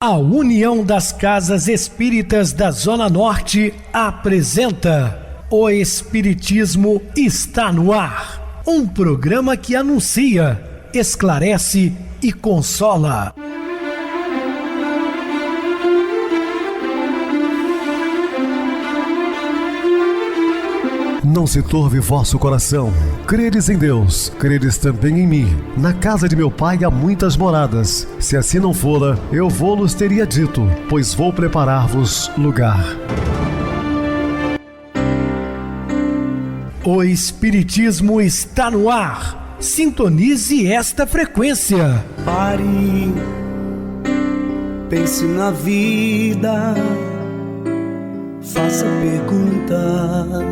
A União das Casas Espíritas da Zona Norte apresenta O Espiritismo está no ar, um programa que anuncia, esclarece e consola. Não se turve vosso coração. Credes em Deus, credes também em mim. Na casa de meu pai há muitas moradas. Se assim não fora, eu vou-los teria dito, pois vou preparar-vos lugar. O Espiritismo está no ar. Sintonize esta frequência. Pare, pense na vida, faça perguntas.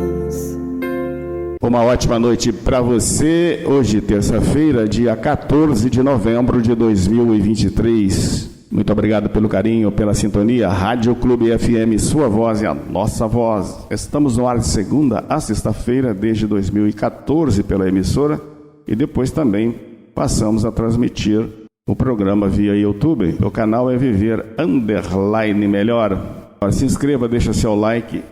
Uma ótima noite para você. Hoje, terça-feira, dia 14 de novembro de 2023. Muito obrigado pelo carinho, pela sintonia. Rádio Clube FM, sua voz e a nossa voz. Estamos no ar de segunda a sexta-feira, desde 2014, pela emissora. E depois também passamos a transmitir o programa via YouTube. O canal é Viver _ Melhor. Se inscreva, deixa seu like.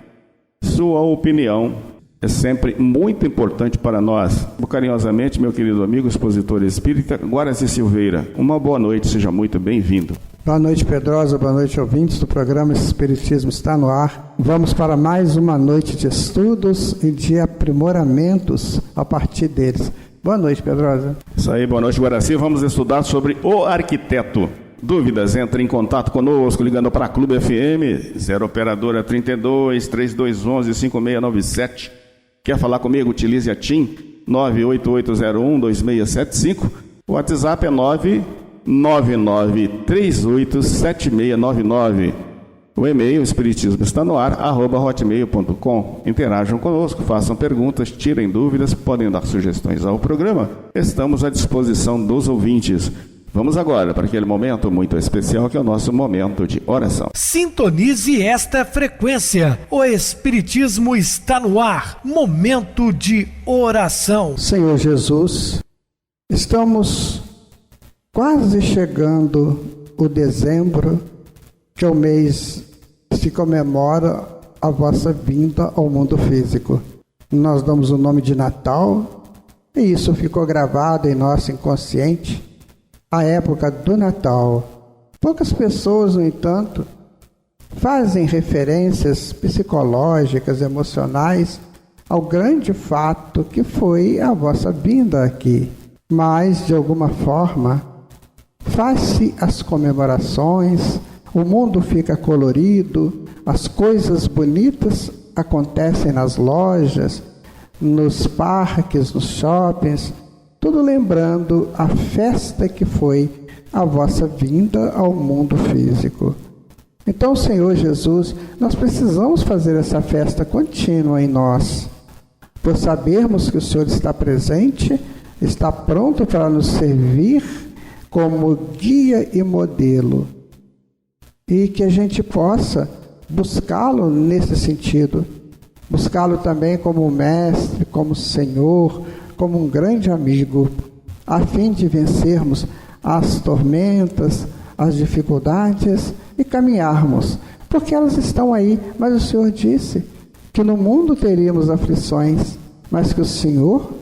Sua opinião é sempre muito importante para nós. Carinhosamente, meu querido amigo, expositor espírita, Guaraci Silveira. Uma boa noite, seja muito bem-vindo. Boa noite, Pedrosa, boa noite, ouvintes do programa Espiritismo está no ar. Vamos para mais uma noite de estudos e de aprimoramentos a partir deles. Boa noite, Pedrosa. Isso aí, boa noite, Guaraci. Vamos estudar sobre o arquiteto. Dúvidas, entre em contato conosco ligando para a Clube FM, 0 operadora 32 3211 5697. Quer falar comigo? Utilize a TIM 98801 2675. O WhatsApp é 999387699. O e-mail espiritismo está no ar @hotmail.com. Interajam conosco, façam perguntas, tirem dúvidas, podem dar sugestões ao programa. Estamos à disposição dos ouvintes. Vamos agora para aquele momento muito especial que é o nosso momento de oração. Sintonize esta frequência. O Espiritismo está no ar. Momento de oração. Senhor Jesus, estamos quase chegando o dezembro, que é o mês que se comemora a vossa vinda ao mundo físico. Nós damos o nome de Natal e isso ficou gravado em nosso inconsciente. A época do Natal. Poucas pessoas, no entanto, fazem referências psicológicas, emocionais ao grande fato que foi a vossa vinda aqui. Mas, de alguma forma, faz-se as comemorações, o mundo fica colorido, as coisas bonitas acontecem nas lojas, nos parques, nos shoppings, tudo lembrando a festa que foi a vossa vinda ao mundo físico. Então, Senhor Jesus, nós precisamos fazer essa festa contínua em nós, por sabermos que o Senhor está presente, está pronto para nos servir como guia e modelo, e que a gente possa buscá-lo nesse sentido, buscá-lo também como mestre, como Senhor, como um grande amigo, a fim de vencermos as tormentas, as dificuldades e caminharmos, porque elas estão aí, mas o Senhor disse que no mundo teríamos aflições, mas que o Senhor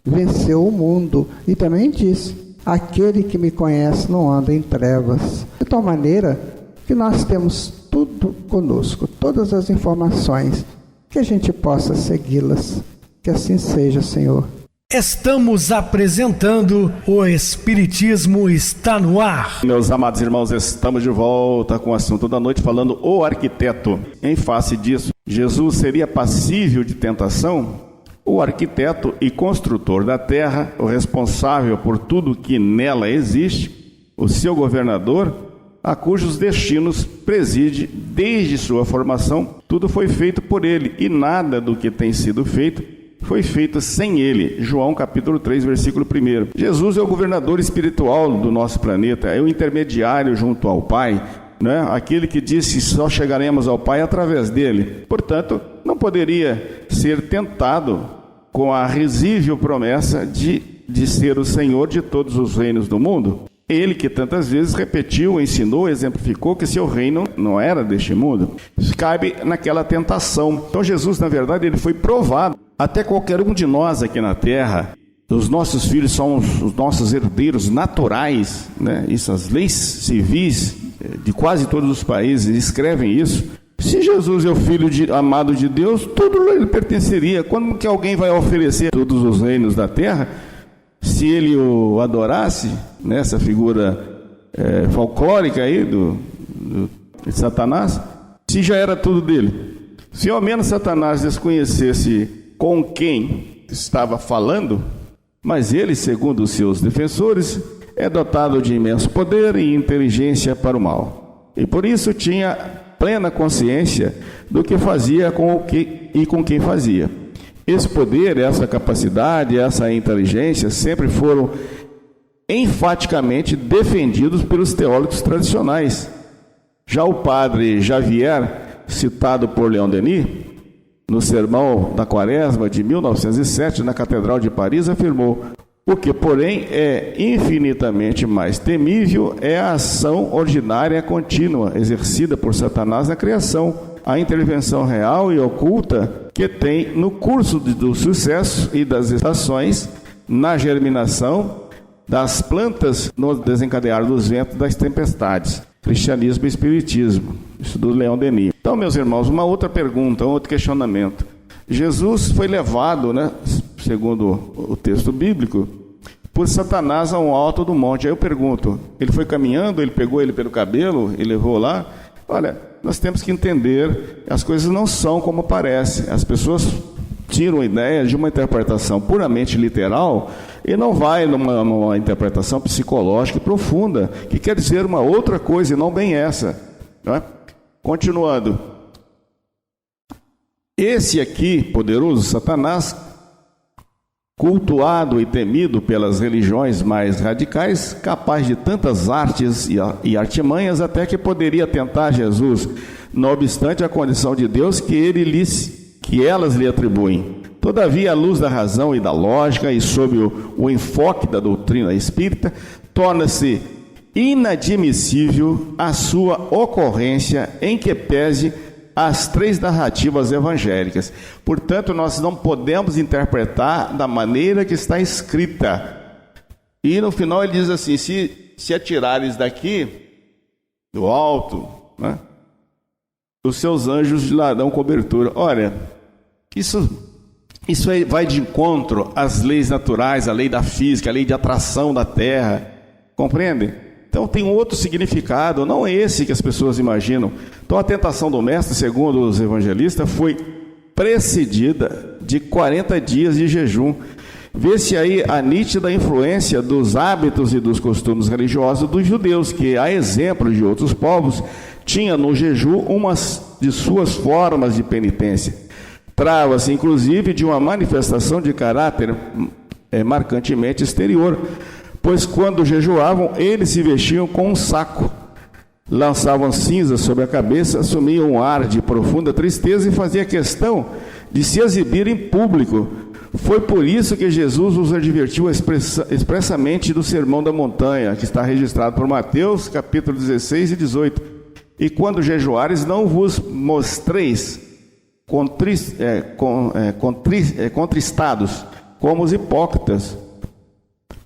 venceu o mundo e também disse: aquele que me conhece não anda em trevas. De tal maneira que nós temos tudo conosco, todas as informações, que a gente possa segui-las. Que assim seja, Senhor. Estamos apresentando O Espiritismo está no ar. Meus amados irmãos, estamos de volta com o assunto da noite, falando o arquiteto. Em face disso, Jesus seria passível de tentação? O arquiteto e construtor da terra, o responsável por tudo que nela existe, o seu governador, a cujos destinos preside desde sua formação, tudo foi feito por ele, e nada do que tem sido feito foi feito sem ele. João capítulo 3, versículo 1. Jesus é o governador espiritual do nosso planeta, é o intermediário junto ao Pai, né? Aquele que disse só chegaremos ao Pai através dele. Portanto, não poderia ser tentado com a risível promessa de ser o Senhor de todos os reinos do mundo. Ele que tantas vezes repetiu, ensinou, exemplificou que seu reino não era deste mundo. Isso cabe naquela tentação. Então Jesus, na verdade, ele foi provado. Até qualquer um de nós aqui na terra, os nossos filhos são os nossos herdeiros naturais, né? Isso, as leis civis de quase todos os países escrevem isso. Se Jesus é o Filho amado de Deus, tudo ele pertenceria. Quando que alguém vai oferecer todos os reinos da terra? Se ele o adorasse, né, essa figura folclórica aí de Satanás, se já era tudo dele. Se ao menos Satanás desconhecesse com quem estava falando, mas ele, segundo os seus defensores, é dotado de imenso poder e inteligência para o mal. E por isso tinha plena consciência do que fazia com quem fazia. Esse poder, essa capacidade, essa inteligência sempre foram enfaticamente defendidos pelos teólogos tradicionais. Já o padre Xavier, citado por Leon Denis, no Sermão da Quaresma de 1907, na Catedral de Paris, afirmou: o que, porém, é infinitamente mais temível é a ação ordinária contínua exercida por Satanás na criação, a intervenção real e oculta que tem no curso do sucesso e das estações, na germinação das plantas, no desencadear dos ventos das tempestades. Cristianismo e Espiritismo, isso do Leon Denis. Então, meus irmãos, uma outra pergunta, um outro questionamento. Jesus foi levado, né, segundo o texto bíblico, por Satanás a um alto do monte. Aí eu pergunto, ele foi caminhando, ele pegou ele pelo cabelo e levou lá? Olha, nós temos que entender, as coisas não são como parecem. As pessoas tiram a ideia de uma interpretação puramente literal e não vai numa interpretação psicológica e profunda, que quer dizer uma outra coisa e não bem essa, não é? Continuando. Esse aqui, poderoso Satanás, cultuado e temido pelas religiões mais radicais, capaz de tantas artes e artimanhas, até que poderia tentar Jesus, não obstante a condição de Deus que elas lhe atribuem. Todavia, à luz da razão e da lógica, e sob o enfoque da doutrina espírita, torna-se inadmissível a sua ocorrência em que pese as três narrativas evangélicas. Portanto, nós não podemos interpretar da maneira que está escrita. E no final ele diz assim: se atirares daqui, do alto, né, os seus anjos lhe darão cobertura. Olha, isso aí vai de encontro às leis naturais, a lei da física, a lei de atração da terra. Compreende? Então tem um outro significado, não é esse que as pessoas imaginam. Então a tentação do mestre, segundo os evangelistas, foi precedida de 40 dias de jejum. Vê-se aí a nítida influência dos hábitos e dos costumes religiosos dos judeus, que, a exemplo de outros povos, tinha no jejum uma de suas formas de penitência. Trava-se, inclusive, de uma manifestação de caráter marcantemente exterior, pois quando jejuavam, eles se vestiam com um saco, lançavam cinzas sobre a cabeça, assumiam um ar de profunda tristeza e faziam questão de se exibir em público. Foi por isso que Jesus os advertiu expressamente do Sermão da Montanha, que está registrado por Mateus, capítulo 16 e 18. E quando jejuares, não vos mostreis contristados, como os hipócritas,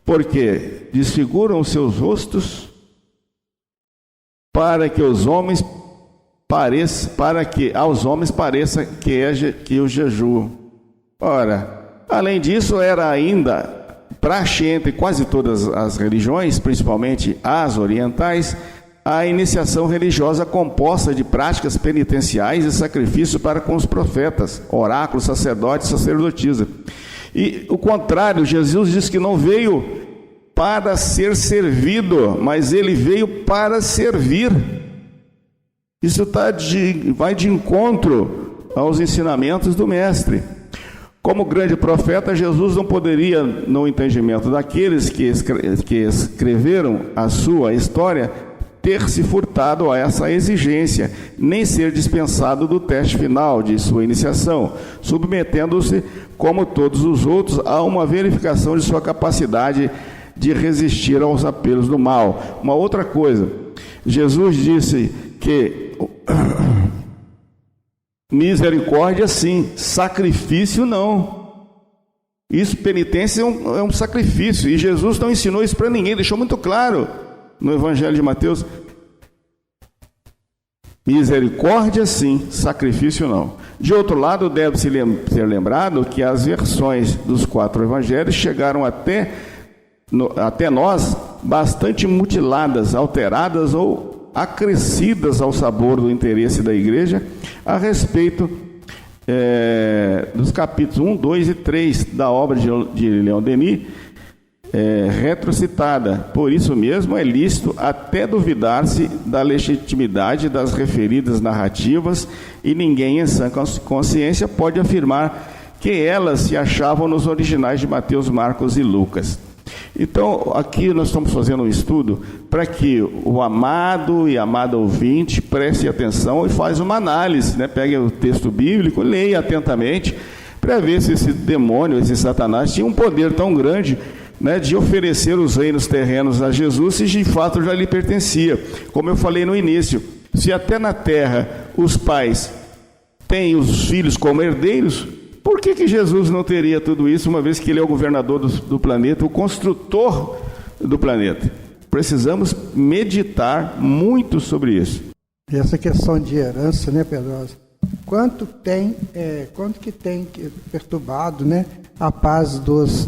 porque desfiguram os seus rostos para que aos homens pareça que o jejum. Ora, além disso, era ainda praxe entre quase todas as religiões, principalmente as orientais, a iniciação religiosa composta de práticas penitenciais e sacrifício para com os profetas, oráculos, sacerdotes e sacerdotisa. E o contrário, Jesus diz que não veio para ser servido, mas ele veio para servir. Isso vai de encontro aos ensinamentos do Mestre. Como grande profeta, Jesus não poderia, no entendimento daqueles que escreveram a sua história, ter se furtado a essa exigência, nem ser dispensado do teste final de sua iniciação, submetendo-se, como todos os outros, a uma verificação de sua capacidade de resistir aos apelos do mal. Uma outra coisa, Jesus disse que misericórdia sim, sacrifício não. Isso, penitência é um sacrifício, e Jesus não ensinou isso para ninguém, deixou muito claro no Evangelho de Mateus. Misericórdia sim, sacrifício não. De outro lado, deve ser lembrado que as versões dos 4 evangelhos chegaram até nós bastante mutiladas, alteradas ou acrescidas ao sabor do interesse da igreja a respeito dos capítulos 1, 2 e 3 da obra de Leon Denis, retrocitada. Por isso mesmo é lícito até duvidar-se da legitimidade das referidas narrativas, e ninguém em sã consciência pode afirmar que elas se achavam nos originais de Mateus, Marcos e Lucas. Então, aqui nós estamos fazendo um estudo para que o amado e amada ouvinte preste atenção e faz uma análise, né? Pegue o texto bíblico, leia atentamente, para ver se esse demônio, esse Satanás, tinha um poder tão grande, né, de oferecer os reinos terrenos a Jesus, se de fato já lhe pertencia. Como eu falei no início, se até na terra os pais têm os filhos como herdeiros, por que Jesus não teria tudo isso, uma vez que ele é o governador do planeta, o construtor do planeta? Precisamos meditar muito sobre isso. E essa questão de herança, né, Pedrosa? Quanto que tem perturbado, né, a paz dos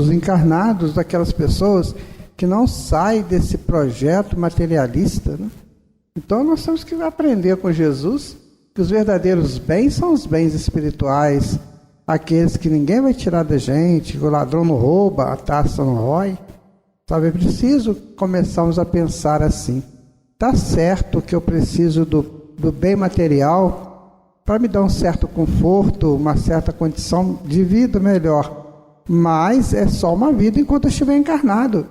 encarnados, daquelas pessoas que não saem desse projeto materialista, né? Então nós temos que aprender com Jesus que os verdadeiros bens são os bens espirituais, aqueles que ninguém vai tirar da gente, que o ladrão não rouba, a taça não rói. Sabe, é preciso começarmos a pensar assim. Tá certo que eu preciso do bem material para me dar um certo conforto, uma certa condição de vida melhor, mas é só uma vida enquanto eu estiver encarnado.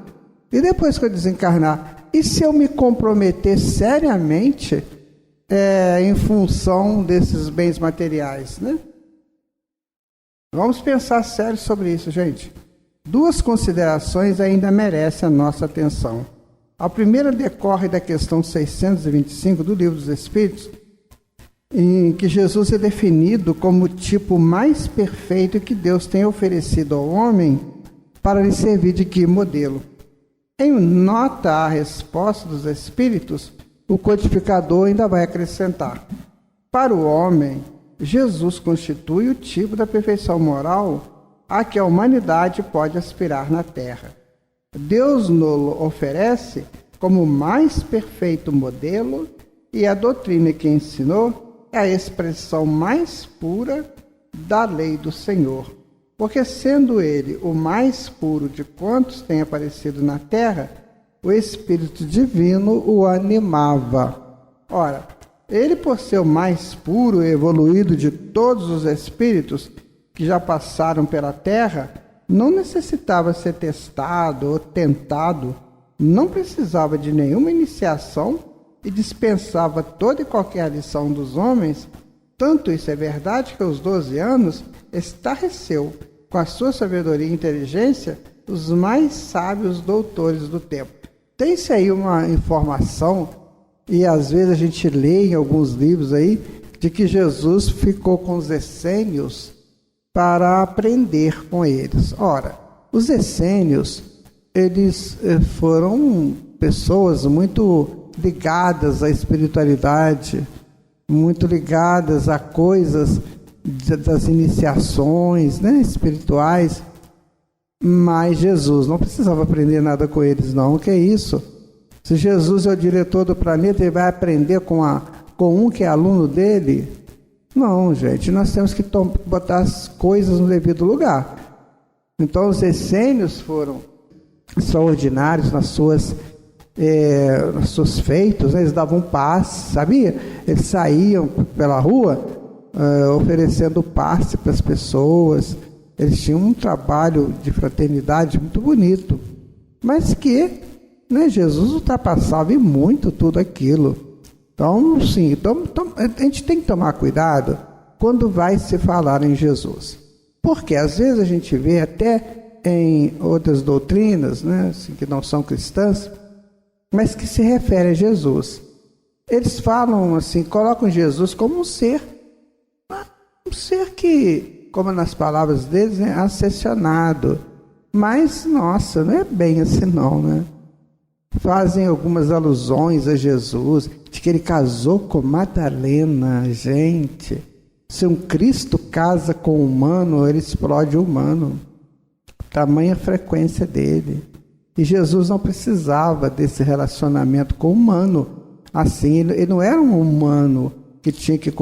E depois que eu desencarnar, e se eu me comprometer seriamente em função desses bens materiais, né? Vamos pensar sério sobre isso, gente. 2 considerações ainda merecem a nossa atenção. A primeira decorre da questão 625 do Livro dos Espíritos, em que Jesus é definido como o tipo mais perfeito que Deus tem oferecido ao homem para lhe servir de guia e modelo. Em nota à resposta dos Espíritos, o codificador ainda vai acrescentar: para o homem, Jesus constitui o tipo da perfeição moral a que a humanidade pode aspirar na Terra. Deus nos oferece como o mais perfeito modelo, e a doutrina que ensinou é a expressão mais pura da lei do Senhor. Porque, sendo ele o mais puro de quantos têm aparecido na Terra, o Espírito Divino o animava. Ora, ele, por ser o mais puro e evoluído de todos os espíritos que já passaram pela Terra, não necessitava ser testado ou tentado, não precisava de nenhuma iniciação e dispensava toda e qualquer lição dos homens. Tanto isso é verdade que aos 12 anos estarreceu, com a sua sabedoria e inteligência, os mais sábios doutores do tempo. Tem-se aí uma informação, e às vezes a gente lê em alguns livros aí, de que Jesus ficou com os essênios para aprender com eles. Ora, os essênios, eles foram pessoas muito ligadas à espiritualidade, muito ligadas a coisas das iniciações, né, espirituais, mas Jesus não precisava aprender nada com eles, não. O que é isso? Se Jesus é o diretor do planeta, ele vai aprender com um que é aluno dele? Não, gente, nós temos que botar as coisas no devido lugar. Então, os essênios foram extraordinários nas suas feitos, né? Eles davam passe, sabia? Eles saíam pela rua oferecendo passe para as pessoas. Eles tinham um trabalho de fraternidade muito bonito, mas que, né, Jesus ultrapassava muito tudo aquilo. Então, sim, a gente tem que tomar cuidado quando vai se falar em Jesus, porque às vezes a gente vê até em outras doutrinas, né, assim, que não são cristãs, mas que se refere a Jesus. Eles falam assim, colocam Jesus como um ser que, como nas palavras deles, é acessionado. Mas, nossa, não é bem assim não, né? Fazem algumas alusões a Jesus, de que ele casou com Madalena. Gente, se um Cristo casa com um humano, ele explode o humano. Tamanha frequência dele. E Jesus não precisava desse relacionamento com o humano. Assim, ele não era um humano que tinha que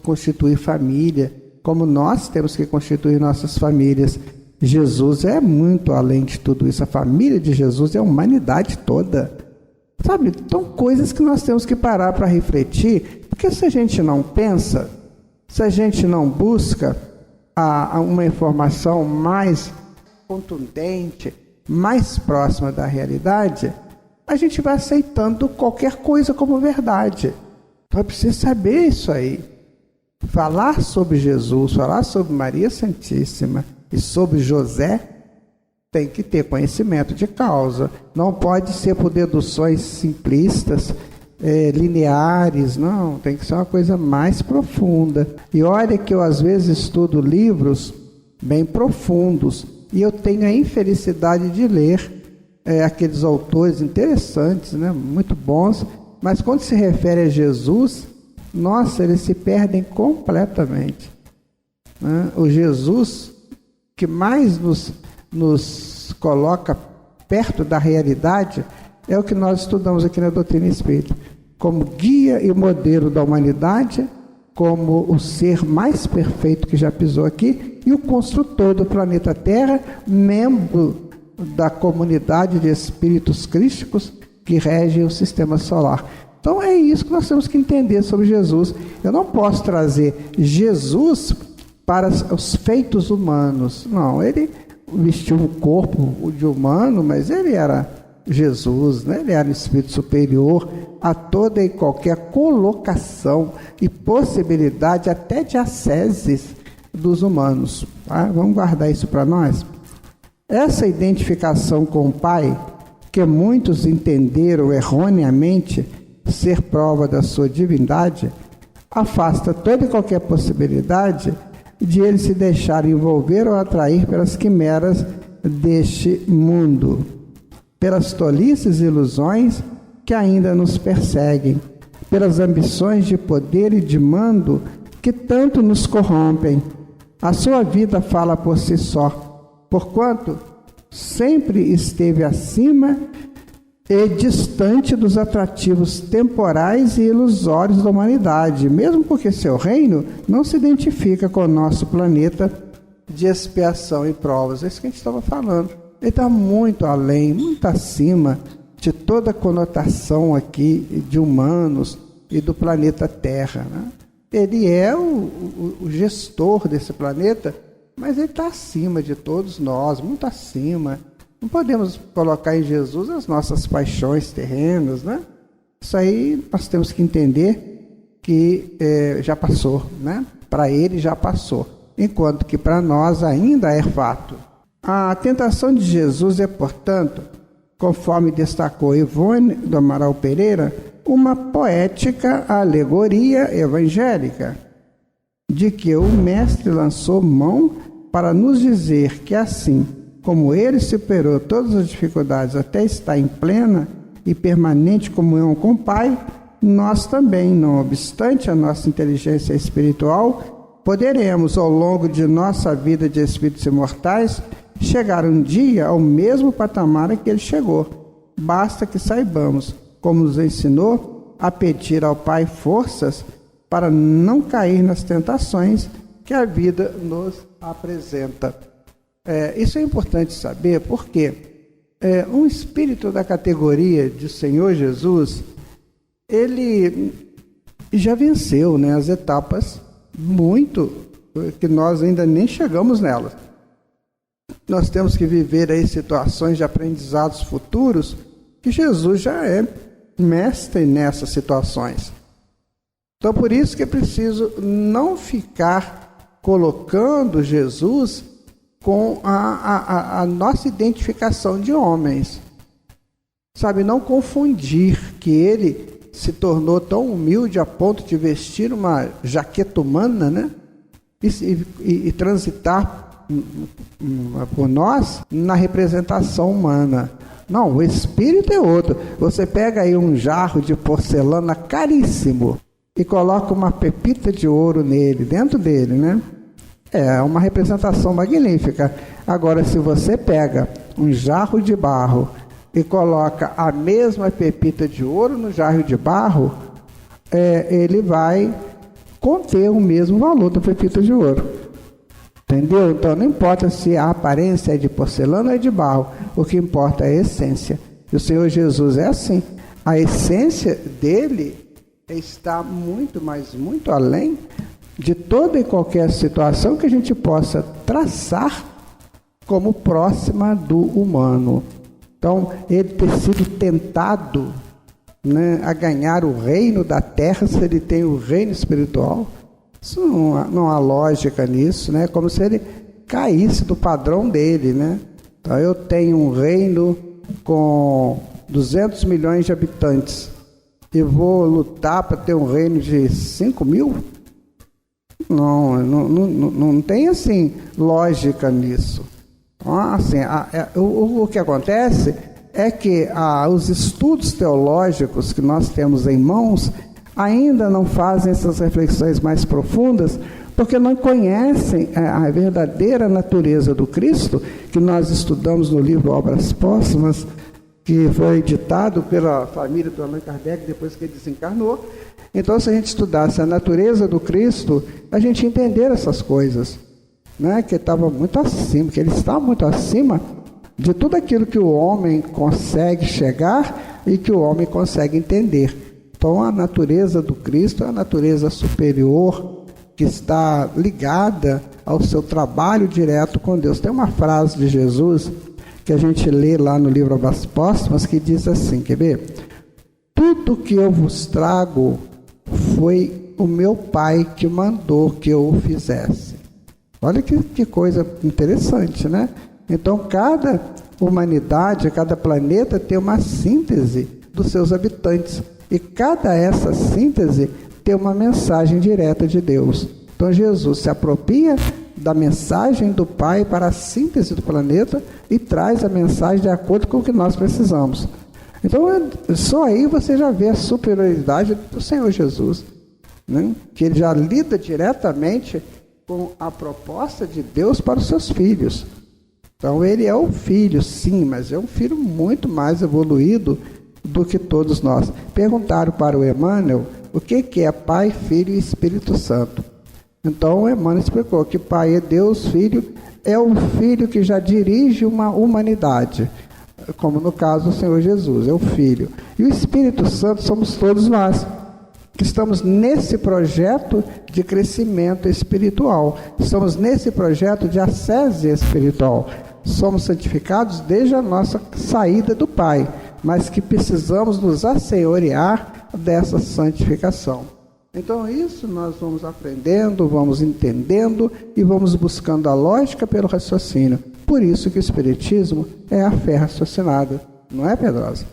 constituir família, como nós temos que constituir nossas famílias. Jesus é muito além de tudo isso. A família de Jesus é a humanidade toda. Sabe, são coisas que nós temos que parar para refletir, porque se a gente não pensa, se a gente não busca uma informação mais contundente, mais próxima da realidade, a gente vai aceitando qualquer coisa como verdade. Então é preciso saber isso aí. Falar sobre Jesus, falar sobre Maria Santíssima e sobre José, tem que ter conhecimento de causa. Não pode ser por deduções simplistas, lineares, não. Tem que ser uma coisa mais profunda. E olha que eu às vezes estudo livros bem profundos, e eu tenho a infelicidade de ler aqueles autores interessantes, né, muito bons, mas quando se refere a Jesus, nossa, eles se perdem completamente. Né? O Jesus que mais nos coloca perto da realidade é o que nós estudamos aqui na doutrina espírita, como guia e modelo da humanidade, como o ser mais perfeito que já pisou aqui e o construtor do planeta Terra, membro da comunidade de espíritos crísticos que regem o sistema solar. Então é isso que nós temos que entender sobre Jesus. Eu não posso trazer Jesus para os feitos humanos. Não, ele vestiu um corpo de humano, mas ele era Jesus, né? Ele era o espírito superior a toda e qualquer colocação e possibilidade até de asceses dos humanos. Tá? Vamos guardar isso para nós. Essa identificação com o Pai, que muitos entenderam erroneamente ser prova da sua divindade, afasta toda e qualquer possibilidade de ele se deixar envolver ou atrair pelas quimeras deste mundo, pelas tolices e ilusões que ainda nos perseguem, pelas ambições de poder e de mando que tanto nos corrompem. A sua vida fala por si só, porquanto sempre esteve acima e distante dos atrativos temporais e ilusórios da humanidade, mesmo porque seu reino não se identifica com o nosso planeta de expiação e provas. É isso que a gente estava falando. Ele está muito além, muito acima de toda a conotação aqui de humanos e do planeta Terra, né? Ele é o gestor desse planeta, mas ele está acima de todos nós, muito acima. Não podemos colocar em Jesus as nossas paixões terrenas, né? Isso aí nós temos que entender que já passou, né? Para ele já passou, enquanto que para nós ainda é fato. A tentação de Jesus é, portanto, conforme destacou Ivone do Amaral Pereira, uma poética alegoria evangélica, de que o Mestre lançou mão para nos dizer que assim como ele superou todas as dificuldades até estar em plena e permanente comunhão com o Pai, nós também, não obstante a nossa inteligência espiritual, poderemos, ao longo de nossa vida de espíritos imortais, chegar um dia ao mesmo patamar a que ele chegou. Basta que saibamos, como nos ensinou, a pedir ao Pai forças para não cair nas tentações que a vida nos apresenta. Isso é importante saber, porque um espírito da categoria de Senhor Jesus, ele já venceu, né, as etapas muito que nós ainda nem chegamos nelas. Nós temos que viver aí situações de aprendizados futuros que Jesus já é mestre nessas situações. Então, por isso que é preciso não ficar colocando Jesus com a nossa identificação de homens. Sabe, não confundir que ele se tornou tão humilde a ponto de vestir uma jaqueta humana, né? E transitar por nós na representação humana. Não, o espírito é outro. Você pega aí um jarro de porcelana caríssimo e coloca uma pepita de ouro nele, dentro dele, né? É uma representação magnífica. Agora, se você pega um jarro de barro e coloca a mesma pepita de ouro no jarro de barro, ele vai conter o mesmo valor da pepita de ouro. Entendeu? Então não importa se a aparência é de porcelana ou é de barro, o que importa é a essência. E o Senhor Jesus é assim. A essência dele está muito, mas muito além de toda e qualquer situação que a gente possa traçar como próxima do humano. Então, ele ter sido tentado, né, a ganhar o reino da terra, se ele tem o reino espiritual, isso não há lógica nisso, né? Como se ele caísse do padrão dele, né? Então, eu tenho um reino com 200 milhões de habitantes e vou lutar para ter um reino de 5 mil? Não tem, assim, lógica nisso. Então, assim, o que acontece é que os estudos teológicos que nós temos em mãos ainda não fazem essas reflexões mais profundas, porque não conhecem a verdadeira natureza do Cristo, que nós estudamos no livro Obras Póstumas, que foi editado pela família do Allan Kardec depois que ele desencarnou. Então, se a gente estudasse a natureza do Cristo, a gente entender essas coisas, né? Que estava muito acima, que ele está muito acima de tudo aquilo que o homem consegue chegar e que o homem consegue entender. Então, a natureza do Cristo é a natureza superior, que está ligada ao seu trabalho direto com Deus. Tem uma frase de Jesus que a gente lê lá no livro Obras Póstumas, que diz assim, quer ver? Tudo que eu vos trago foi o meu Pai que mandou que eu o fizesse. Olha que coisa interessante, né? Então, cada humanidade, cada planeta tem uma síntese dos seus habitantes. E cada essa síntese tem uma mensagem direta de Deus. Então, Jesus se apropria da mensagem do Pai para a síntese do planeta e traz a mensagem de acordo com o que nós precisamos. Então, só aí você já vê a superioridade do Senhor Jesus, né? Que ele já lida diretamente com a proposta de Deus para os seus filhos. Então, ele é o filho, sim, mas é um filho muito mais evoluído do que todos nós. Perguntaram para o Emmanuel o que é Pai, Filho e Espírito Santo. Então, o Emmanuel explicou que Pai é Deus, Filho é o Filho que já dirige uma humanidade, como no caso do Senhor Jesus, é o Filho. E o Espírito Santo somos todos nós, que estamos nesse projeto de crescimento espiritual, estamos nesse projeto de ascese espiritual, somos santificados desde a nossa saída do Pai, mas que precisamos nos assenhorear dessa santificação. Então isso nós vamos aprendendo, vamos entendendo e vamos buscando a lógica pelo raciocínio. Por isso que o Espiritismo é a fé raciocinada, não é, Pedrosa?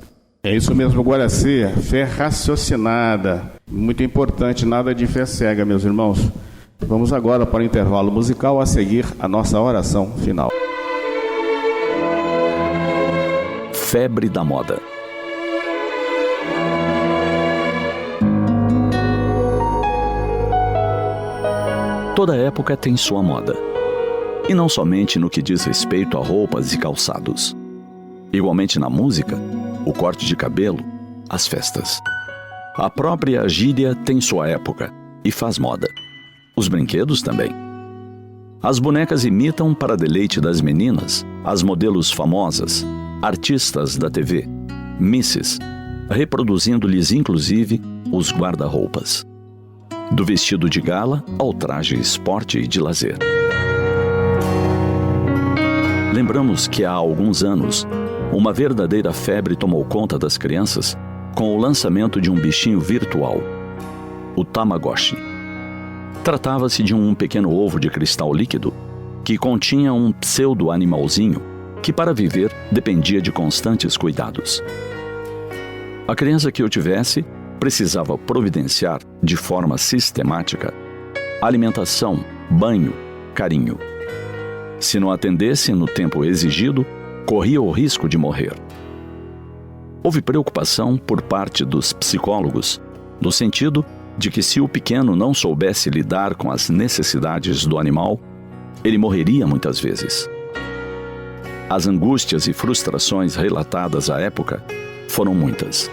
É isso mesmo, Guaraci, fé raciocinada, muito importante, nada de fé cega, meus irmãos. Vamos agora para o intervalo musical, a seguir a nossa oração final. Febre da moda. Toda época tem sua moda. E não somente no que diz respeito a roupas e calçados. Igualmente na música, o corte de cabelo, as festas. A própria gíria tem sua época e faz moda. Os brinquedos também. As bonecas imitam, para deleite das meninas, as modelos famosas, artistas da TV, misses, reproduzindo-lhes inclusive os guarda-roupas. Do vestido de gala ao traje esporte e de lazer. Lembramos que há alguns anos, uma verdadeira febre tomou conta das crianças com o lançamento de um bichinho virtual, o Tamagotchi. Tratava-se de um pequeno ovo de cristal líquido que continha um pseudo-animalzinho que, para viver, dependia de constantes cuidados. A criança que eu tivesse precisava providenciar, de forma sistemática, alimentação, banho, carinho. Se não atendesse no tempo exigido, corria o risco de morrer. Houve preocupação por parte dos psicólogos, no sentido de que, se o pequeno não soubesse lidar com as necessidades do animal, ele morreria muitas vezes. As angústias e frustrações relatadas à época foram muitas.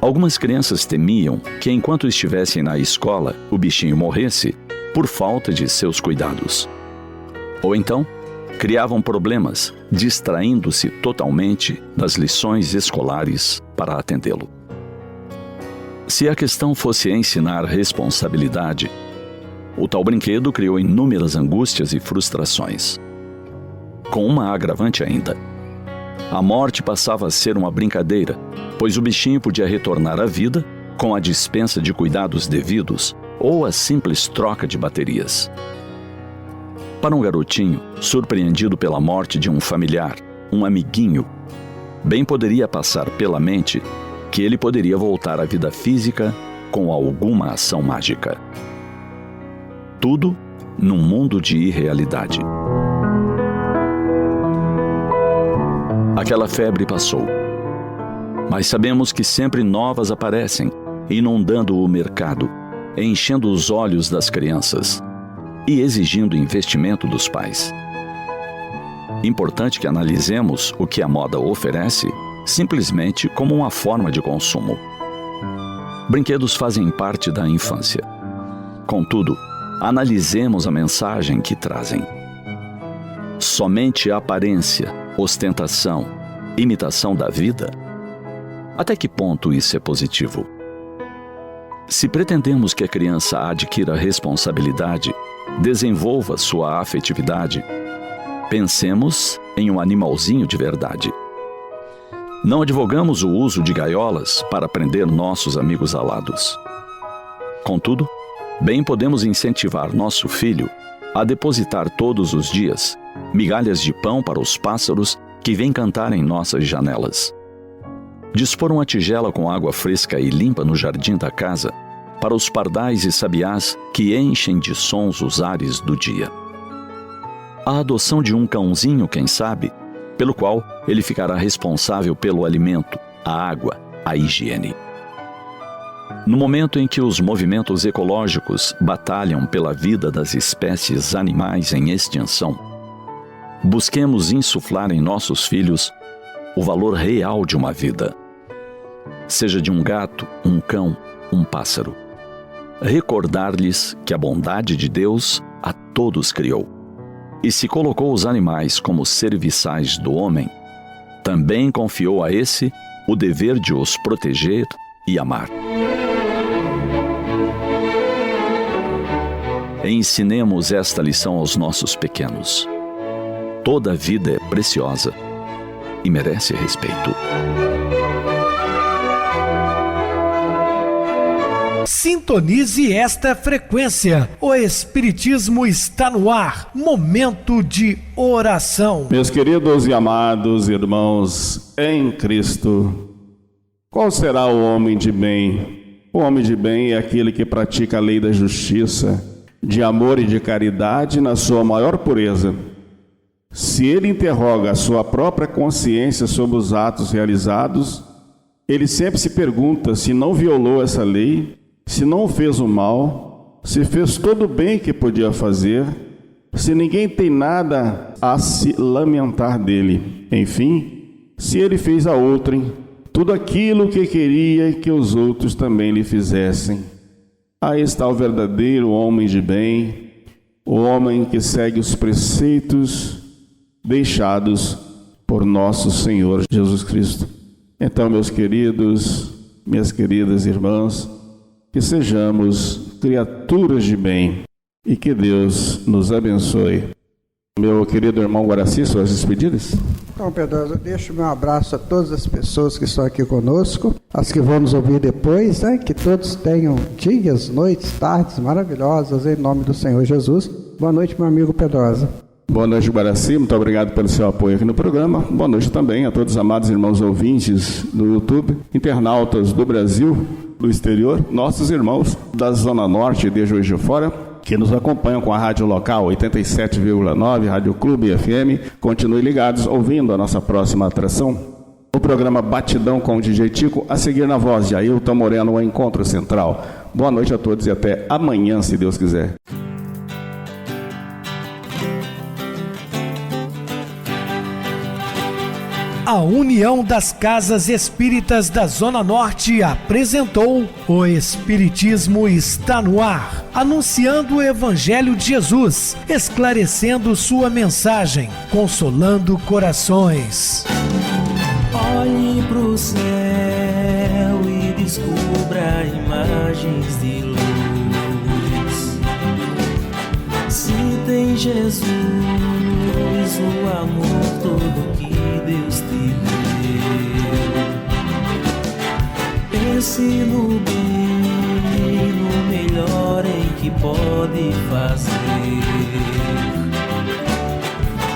Algumas crianças temiam que, enquanto estivessem na escola, o bichinho morresse por falta de seus cuidados. Ou então, criavam problemas, distraindo-se totalmente das lições escolares para atendê-lo. Se a questão fosse ensinar responsabilidade, o tal brinquedo criou inúmeras angústias e frustrações. Com uma agravante ainda. A morte passava a ser uma brincadeira, pois o bichinho podia retornar à vida com a dispensa de cuidados devidos ou a simples troca de baterias. Para um garotinho, surpreendido pela morte de um familiar, um amiguinho, bem poderia passar pela mente que ele poderia voltar à vida física com alguma ação mágica. Tudo num mundo de irrealidade. Aquela febre passou, mas sabemos que sempre novas aparecem, inundando o mercado, enchendo os olhos das crianças e exigindo investimento dos pais. Importante que analisemos o que a moda oferece simplesmente como uma forma de consumo. Brinquedos fazem parte da infância. Contudo, analisemos a mensagem que trazem. Somente aparência, ostentação, imitação da vida? Até que ponto isso é positivo? Se pretendemos que a criança adquira responsabilidade, desenvolva sua afetividade, pensemos em um animalzinho de verdade. Não advogamos o uso de gaiolas para prender nossos amigos alados. Contudo, bem podemos incentivar nosso filho a depositar todos os dias migalhas de pão para os pássaros que vêm cantar em nossas janelas. Dispor uma tigela com água fresca e limpa no jardim da casa para os pardais e sabiás que enchem de sons os ares do dia. A adoção de um cãozinho, quem sabe, pelo qual ele ficará responsável pelo alimento, a água, a higiene. No momento em que os movimentos ecológicos batalham pela vida das espécies animais em extinção, busquemos insuflar em nossos filhos o valor real de uma vida, seja de um gato, um cão, um pássaro. Recordar-lhes que a bondade de Deus a todos criou, e se colocou os animais como serviçais do homem, também confiou a esse o dever de os proteger e amar. Ensinemos esta lição aos nossos pequenos. Toda vida é preciosa e merece respeito. Sintonize esta frequência. O Espiritismo está no ar. Momento de oração. Meus queridos e amados irmãos em Cristo, qual será o homem de bem? O homem de bem é aquele que pratica a lei da justiça, de amor e de caridade na sua maior pureza. Se ele interroga a sua própria consciência sobre os atos realizados, ele sempre se pergunta se não violou essa lei, se não fez o mal, se fez todo o bem que podia fazer, se ninguém tem nada a se lamentar dele. Enfim, se ele fez a outrem tudo aquilo que queria que os outros também lhe fizessem. Aí está o verdadeiro homem de bem, o homem que segue os preceitos deixados por nosso Senhor Jesus Cristo. Então, meus queridos, minhas queridas irmãs, que sejamos criaturas de bem e que Deus nos abençoe. Meu querido irmão Guaraci, suas despedidas? Então, Pedro, eu deixo meu abraço a todas as pessoas que estão aqui conosco, as que vão nos ouvir depois, que todos tenham dias, noites, tardes maravilhosas, em nome do Senhor Jesus. Boa noite, meu amigo Pedrosa. Boa noite, Guaraci. Muito obrigado pelo seu apoio aqui no programa. Boa noite também a todos os amados irmãos ouvintes do YouTube, internautas do Brasil, do exterior, nossos irmãos da Zona Norte de Juiz de Fora, que nos acompanham com a rádio local 87,9, Rádio Clube FM. Continue ligados, ouvindo a nossa próxima atração, o programa Batidão com o DJ Tico, a seguir na voz de Ailton Moreno, o Encontro Central. Boa noite a todos e até amanhã, se Deus quiser. A União das Casas Espíritas da Zona Norte apresentou O Espiritismo Está no Ar, anunciando o Evangelho de Jesus, esclarecendo sua mensagem, consolando corações. Olhe pro céu e descubra imagens de luz. Se tem Jesus, o amor todo que Deus te deu. Pense no bem, no melhor em que pode fazer.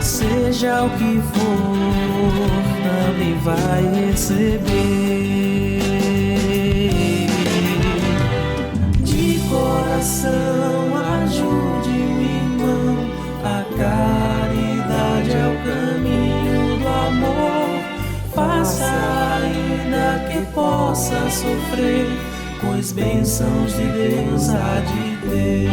Seja o que for, também vai receber. De coração, ajude-me, irmão. A caridade é o caminho do amor. Faça ainda que possa sofrer, pois bênçãos de Deus há de ter.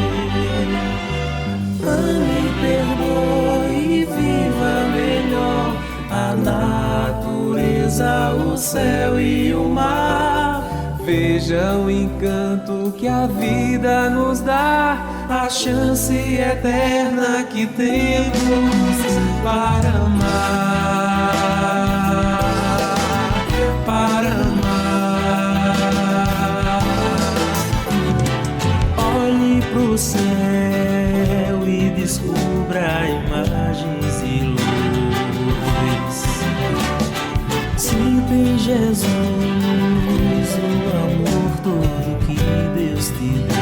Ame, perdoe e viva melhor a natureza, o céu e o mar. Veja o encanto que a vida nos dá, a chance eterna que temos para amar, para amar. Olhe pro céu e descubra imagens de luz. Sinta em Jesus o amor todo que Deus te deu.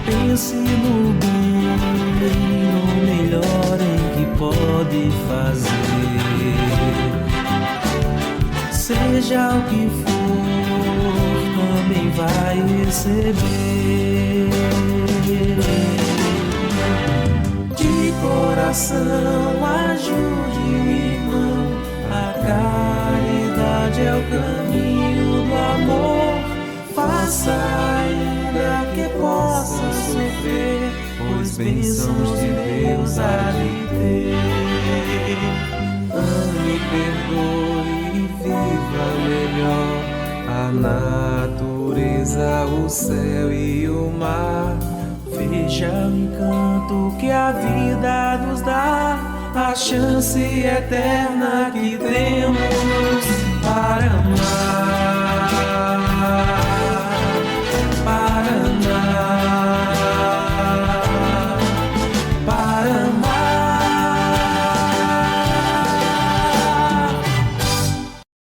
Pense no bem, no melhor em que pode fazer. Seja o que for, também vai receber. De coração, ajude-me, irmão. A caridade é o caminho do amor. Faça ainda que possa sofrer, pois bênçãos de Deus há de ter. Ame, perdoe e viva melhor a natureza, o céu e o mar. Veja o encanto que a vida nos dá, a chance eterna que temos para amar.